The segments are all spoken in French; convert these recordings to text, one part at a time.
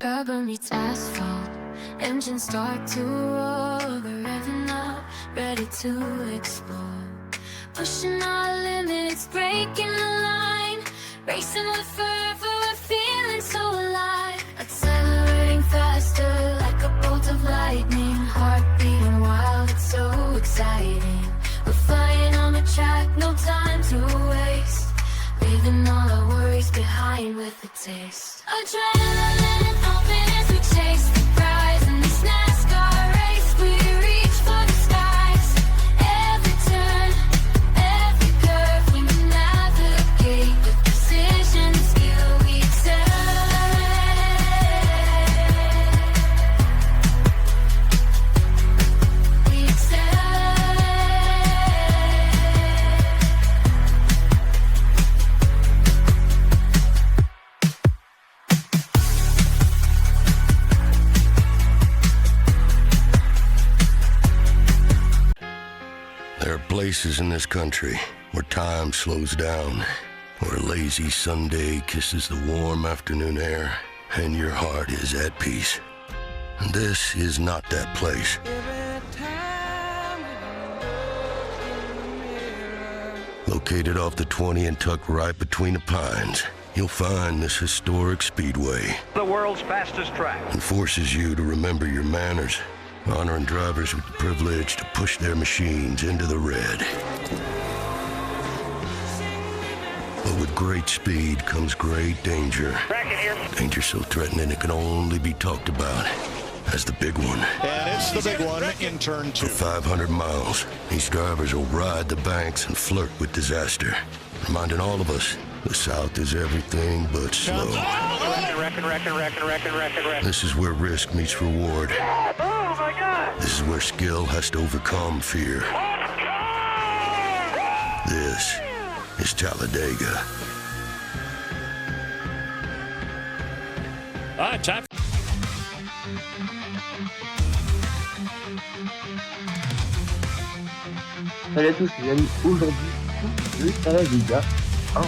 rubber meets asphalt. Engines start to roar, we're revving up, ready to explore. Pushing our limits, breaking the line, racing with fervor, we're feeling so alive. Accelerating faster like a bolt of lightning, heart beating wild, it's so exciting. We're flying on the track, no time to waste, leaving all our worries behind with a taste. Adrenaline pumping as we chase the prize in this NASCAR race. We reach for the skies. Every turn, every curve, we navigate with precision and skill. We accelerate. We accelerate. There are places in this country where time slows down, where a lazy Sunday kisses the warm afternoon air, and your heart is at peace. And this is not that place. Located off the 20 and tucked right between the pines, you'll find this historic speedway. The world's fastest track. And forces you to remember your manners, honoring drivers with the privilege to push their machines into the red. But with great speed comes great danger. Danger so threatening it can only be talked about as the big one. And it's the big one in turn two. For 500 miles, these drivers will ride the banks and flirt with disaster, reminding all of us the South is everything but slow. This is where risk meets reward. This is where skill has to overcome fear. This is Talladega. All right, time. Salut à tous les amis, aujourd'hui le Talladega, un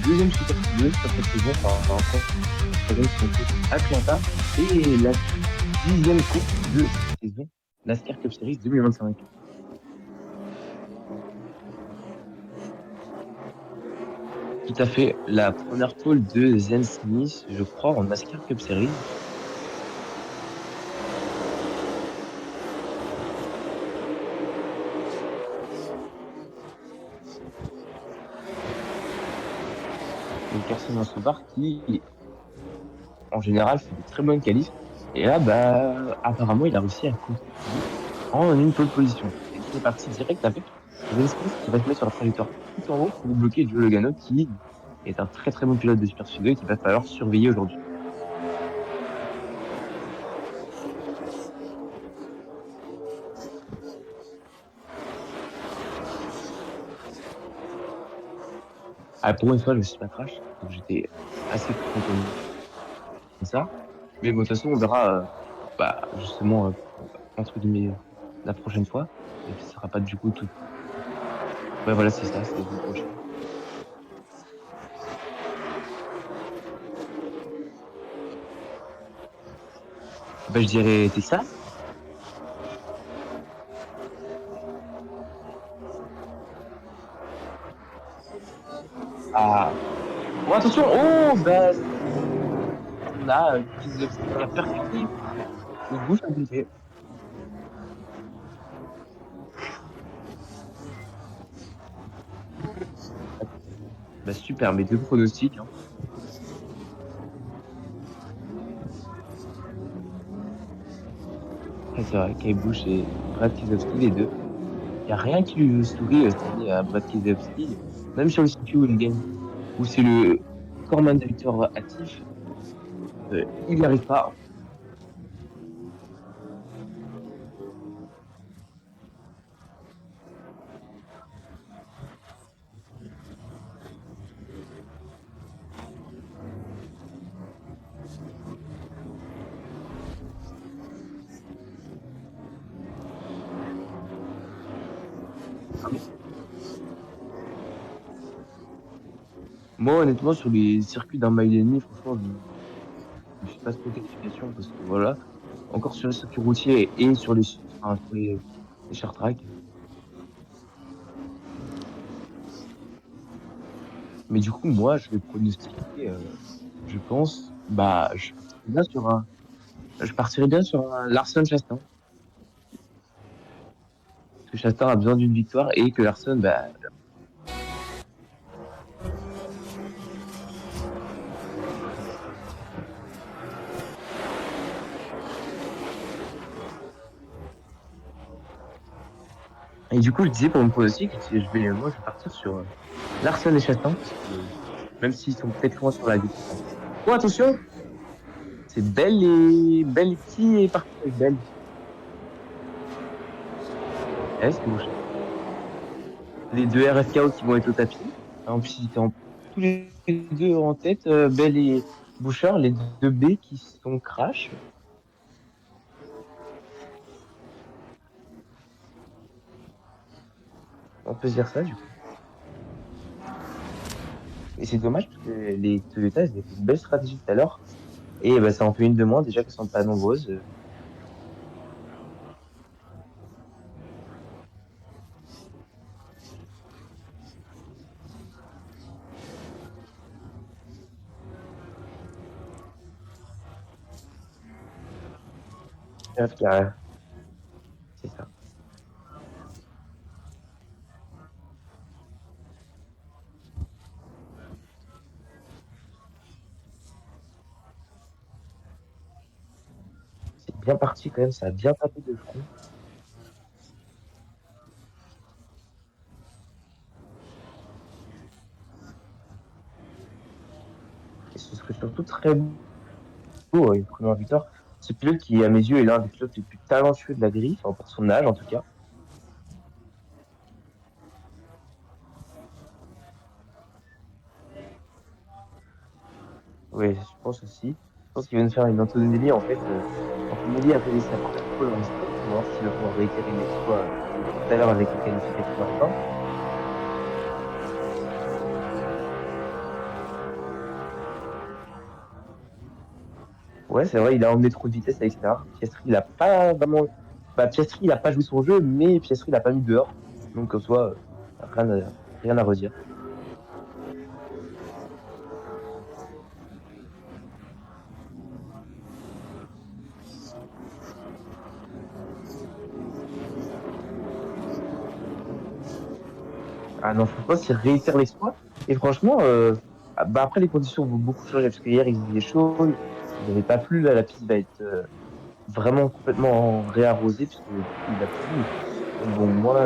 deuxième Super Speedway sur cette saison par Atlanta et la 10e course de cette saison NASCAR Cup Series 2025. Tout à fait, la première pole de Zen Smith, je crois, en NASCAR Cup Series. Une personne dans son bar qui, en général, fait de très bonnes qualifs. Et là, apparemment, il a réussi à continuer en une pole position. Et c'est parti direct avec Zen Smith qui va se mettre sur la trajectoire tout en haut pour bloquer Joe Logano, qui est un très très bon pilote de Super Speedway qu'il va falloir surveiller aujourd'hui. Pour une fois, je me suis pas crash, donc j'étais assez content de ça. Mais bon, de toute façon, on verra justement, entre guillemets, la prochaine fois. Et puis, ça sera pas du coup tout. Ouais, voilà, c'est ça, c'est la prochaine. Je dirais Texas. Ah. Oh, attention! Oh, on a qui a percuté le bouche à côté. Super, mes deux pronostics. Hein. C'est vrai, Kyle Busch et Brad Keselowski, les deux. Il n'y a rien qui lui sourit cette année à Brad Keselowski, même sur le circuit où il gagne, où c'est le corps mandateur actif, il n'y arrive pas. Moi, honnêtement, sur les circuits d'un mile et demi, franchement, je passe pour qualification parce que voilà, encore sur le circuit routier et sur les short tracks. Mais du coup, moi, je vais pronostiquer, je pense, je partirais bien sur un Larson Chastain. Parce que Chastain a besoin d'une victoire et que Larson, bah, et du coup, je disais pour mon pronostic, moi, je vais partir sur Larson et Chastain parce que même s'ils sont peut-être loin sur la victoire. Oh, attention! C'est Belle qui est parti avec Belle. Eh, c'est bon. Les deux RFKO qui vont être au tapis. En plus, ils étaient tous les deux en tête, Bell et Bouchard, les deux B qui sont crash. On peut se dire ça, du coup. Et c'est dommage parce que les Toyota, ils avaient fait une belle stratégie tout à l'heure. Et bah, ça en fait une de moins, déjà qu'elles sont pas nombreuses. RFK, c'est ça. C'est bien parti quand même, ça a bien tapé de front. Et ce serait surtout très beau, une première victoire. Ce pilote qui, à mes yeux, est l'un des pilotes les plus talentueux de la grille, enfin, pour son âge en tout cas. Oui, je pense aussi. Je pense qu'il va nous faire une Antonelli en fait. Antonelli a fait sa première pole en stock. On va voir s'il va pouvoir réitérer l'exploit tout à l'heure avec les qualifications à la fin. Ouais, c'est vrai, il a emmené trop de vitesse, etc. Piastri, il a pas vraiment. Bah, Piastri, il a pas joué son jeu, mais Piastri, il a pas mis dehors. Donc, en soi, rien à redire. Ah non, je pense pas s'il réitère l'exploit. Et franchement, bah après, les conditions vont beaucoup changer parce qu'hier, il faisait chaud, il n'avait pas plu. Là, la piste va être vraiment complètement réarrosée puisque il a plu. Donc bon, moi,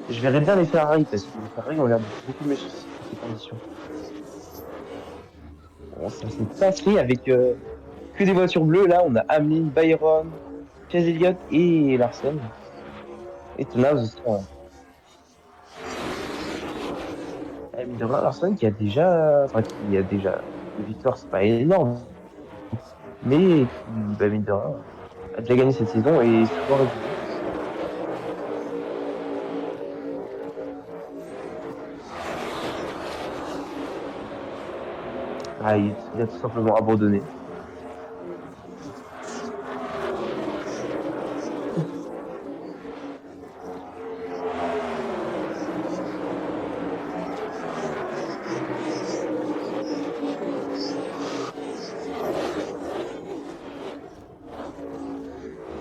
je verrais bien les Ferrari parce que les Ferrari ont l'air beaucoup mieux sur ces conditions. Bon, ça s'est passé avec que des voitures bleues. Là, on a Hamlin, Byron, Chase Elliott et Larson. Et Tonnaz aussi. Hein. Mine de rien, Larson qui a déjà des victoires, c'est pas énorme, mais qui, bah, mine de rien, a déjà gagné cette saison et est souvent régulier. Ah, il a tout simplement abandonné.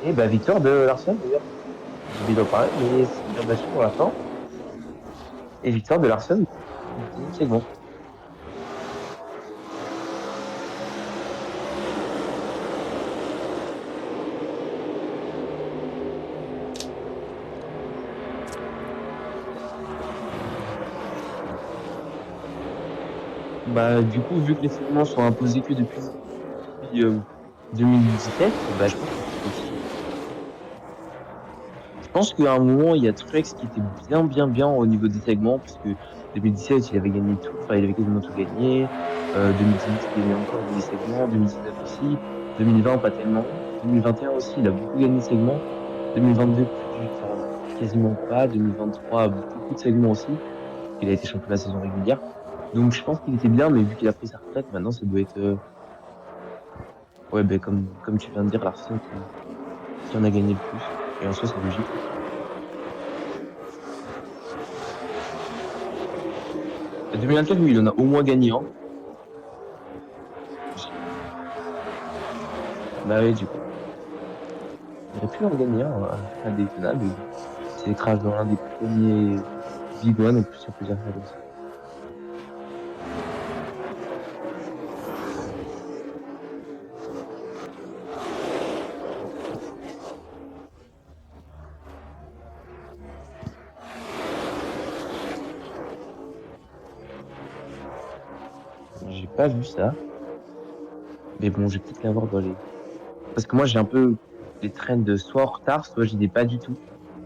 Et bah, victoire de Larson d'ailleurs. J'ai oublié d'en parler, mais c'est bien battu pour la fin. Et victoire de Larson, c'est bon. Bah, du coup, vu que les segments sont imposés que depuis 2017, bah, je pense que c'est possible. Je pense qu'à un moment, il y a Truex qui était bien au niveau des segments, puisque 2017, il avait gagné tout, enfin, il avait quasiment tout gagné. 2018, il gagnait encore des segments. 2019 aussi. 2020, pas tellement. 2021 aussi, il a beaucoup gagné de segments. 2022, enfin, quasiment pas. 2023, beaucoup de segments aussi. Il a été champion de la saison régulière. Donc, je pense qu'il était bien, mais vu qu'il a pris sa retraite, maintenant, ça doit être Ouais, ben comme tu viens de dire, l'Arsenal qui en a gagné le plus. Et en soi, c'est logique. En 2024, oui, il en a au moins gagné un. Bah oui, du coup. Il aurait pu en gagner un à Daytona, mais bon. C'est crash dans l'un des premiers Big One, en plus, ça peut dire ça comme ça. J'ai pas vu ça, mais bon, je vais peut-être l'avoir dans les. Parce que moi, j'ai un peu les trains de soit en retard, soit j'y vais pas du tout.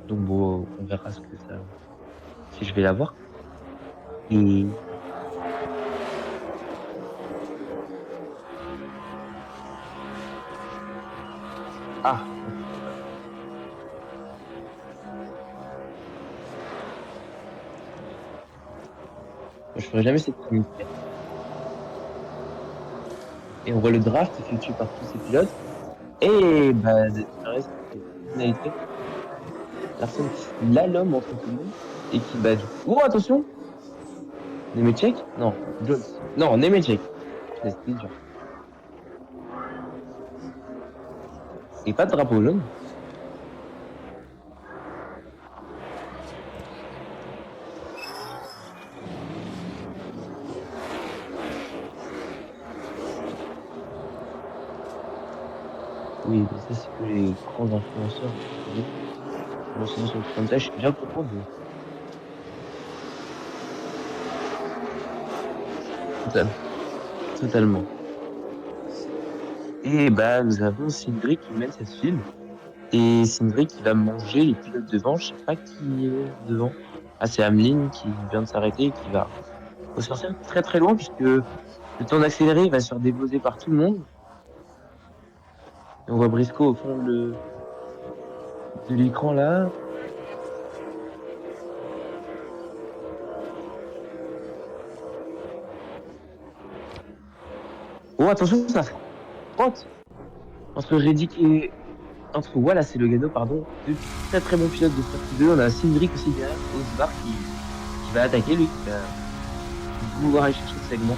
Donc bon, on verra ce que ça. Si je vais l'avoir. Et. Ah! Je ferai jamais cette technique. Et on voit le draft effectué par tous ces pilotes. Et bah, ça reste une finalité. Personne qui l'homme entre tout le monde. Et qui bat du coup. Oh, attention! Nemechek? Non, Jones. Non, Nemechek. C'était dur. Et pas de drapeau jaune. Oui, mais ça, c'est que les grands influenceurs. Bon, sinon, sur le frontage, je suis bien content de. Total. Totalement. Et bah, nous avons Sindri qui mène cette file. Et Sindri qui va manger les pilotes devant. Je sais pas qui est devant. Ah, c'est Ameline qui vient de s'arrêter et qui va sortir très très loin puisque le temps d'accélérer va se faire déposer par tout le monde. Et on voit Briscoe au fond de l'écran là. Oh, attention, ça frotte entre Reddick et. Entre Wallace et Logano, pardon. Deux très très bons pilotes de Formule 2. On a Cindric aussi derrière, Osbar qui va attaquer, lui, qui va vouloir aller chercher le segment.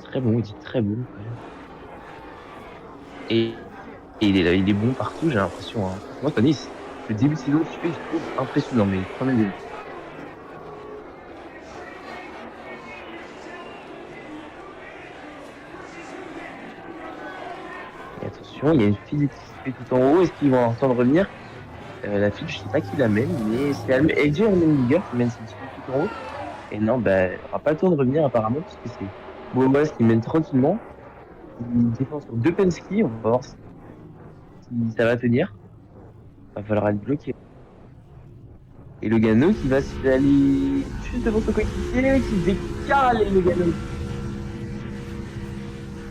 Très bon, il dit très bon. Et il est là, il est bon partout, j'ai l'impression. Hein. Moi, cette année, le début de saison, je trouve impressionnant, mais premier début. Et attention, il y a une fille qui se fait tout en haut. Est-ce qu'ils vont avoir le temps de revenir? La fille, je sais pas qui l'amène, mais c'est AJ Allmendinger qui mène cette fille tout en haut. Et non, bah, elle n'aura pas le temps de revenir apparemment, parce que c'est Bottas qui mène tranquillement. Il défend sur deux Penske, on va voir si ça va tenir. Va falloir être bloqué. Et Logano qui va aller juste devant son coéquipier, qui décale Logano.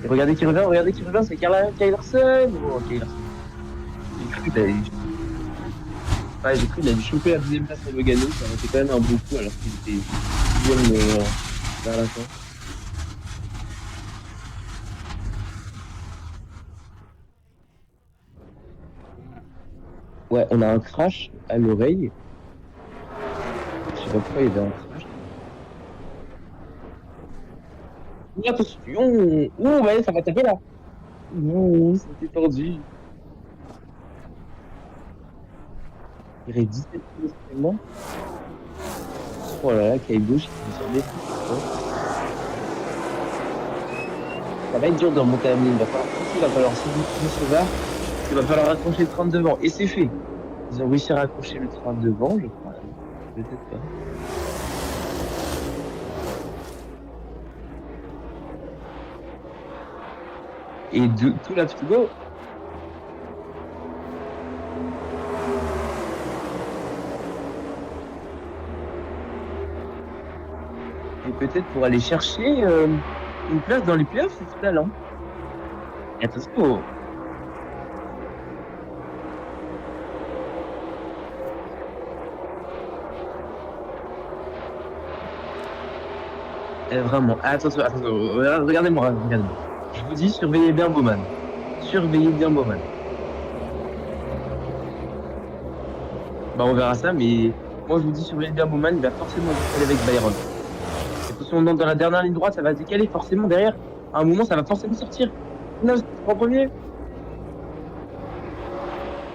Et regardez qui revient, c'est Kyle Larson. Oh, Kyle Larson. J'ai cru qu'il allait choper la deuxième place à Logano, ça aurait été quand même un beau coup alors qu'il était deuxième vers la fin. Ouais, on a un crash à l'oreille. Je sais pas pourquoi il y avait un crash. Oh, attention! Oh, ouais, ça va taper là! Oh, c'était tordu. Il reste 17 minutes seulement. Oh là là, Kyle Busch qui s'en défoule. Ça va être dur de remonter à la ligne. Il va falloir se sauver. Il va falloir accrocher le train de devant. Et c'est fait. Ils ont réussi à raccrocher le train de devant, je crois. Peut-être pas. Et tout laps to go. Et peut-être pour aller chercher une place dans les playoffs, c'est tout talent. Et attention. Vraiment, attention, regardez-moi. Je vous dis, surveillez bien Bowman. Surveillez bien Bowman. Bah, on verra ça, mais moi, je vous dis, surveillez bien Bowman, il va forcément décaler avec Byron. Attention, dans la dernière ligne droite, ça va décaler forcément derrière. À un moment, ça va forcément sortir. Non, c'est en premier.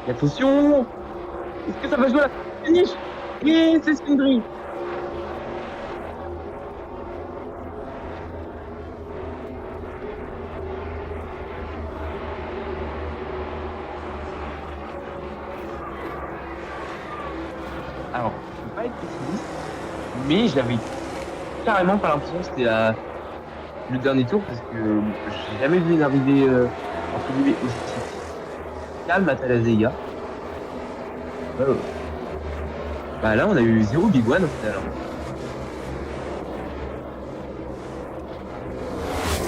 Et attention! Est-ce que ça va jouer à la finish? Oui, c'est Spindry. Alors, je ne peux pas être pessimiste, mais j'avais carrément pas l'impression que c'était le dernier tour parce que j'ai jamais vu une arrivée entre guillemets aussi calme à Talazega. Bah là, on a eu 0 Big One au final.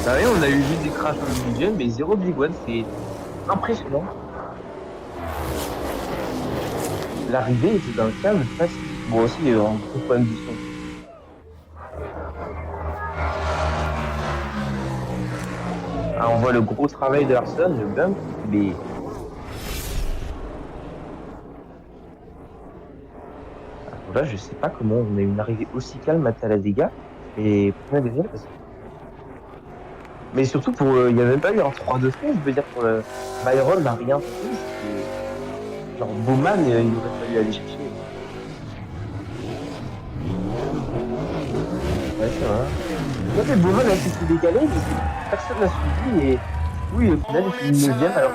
Bah oui, on a eu juste des crashs individuels, mais 0 Big One, c'est impressionnant. L'arrivée était dans le calme facile. Bon, aussi, un gros problème du son. Ah, on voit le gros travail de Larson, le bump, mais... Alors là, je sais pas comment on a eu une arrivée aussi calme à Talladega, et premier deuxième, parce que... Mais surtout, il n'y a même pas eu un 3-2 fond, je veux dire, Byron n'a rien fait, genre Bowman, il aurait fallu aller chercher. Ouais, c'est vrai. Moi, c'est Bowman a été décalé, mais personne n'a suivi, et oui, au final, il finit 9ème, alors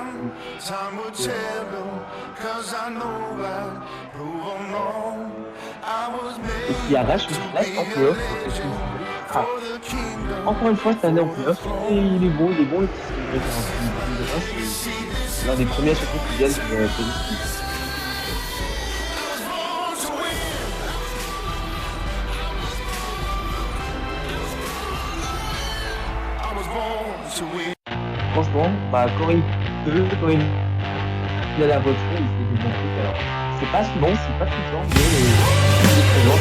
et qui arrache une place en playoff. Ah. Encore une fois, cette année en playoff, et il est bon, et qui c'est l'un des premiers à chaque fois qui gagne sur la franchement, bah, quand il a la voiture, il fait des bons trucs. Alors, c'est pas souvent, c'est pas tout le temps, mais il est présent.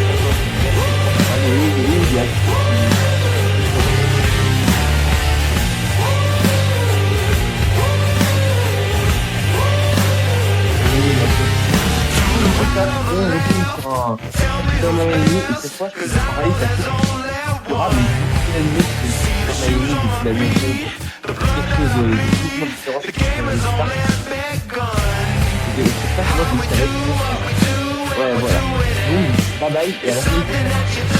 Il y a... Sur un Miami, et cette fois, je peux pareil, ça fait durable, mais la limite, c'est Miami depuis la même chose. Quelque chose de complètement différent, c'est que c'est pas moi, je me suis arrêté. Ouais, voilà. Boum, bye bye, et à la fin.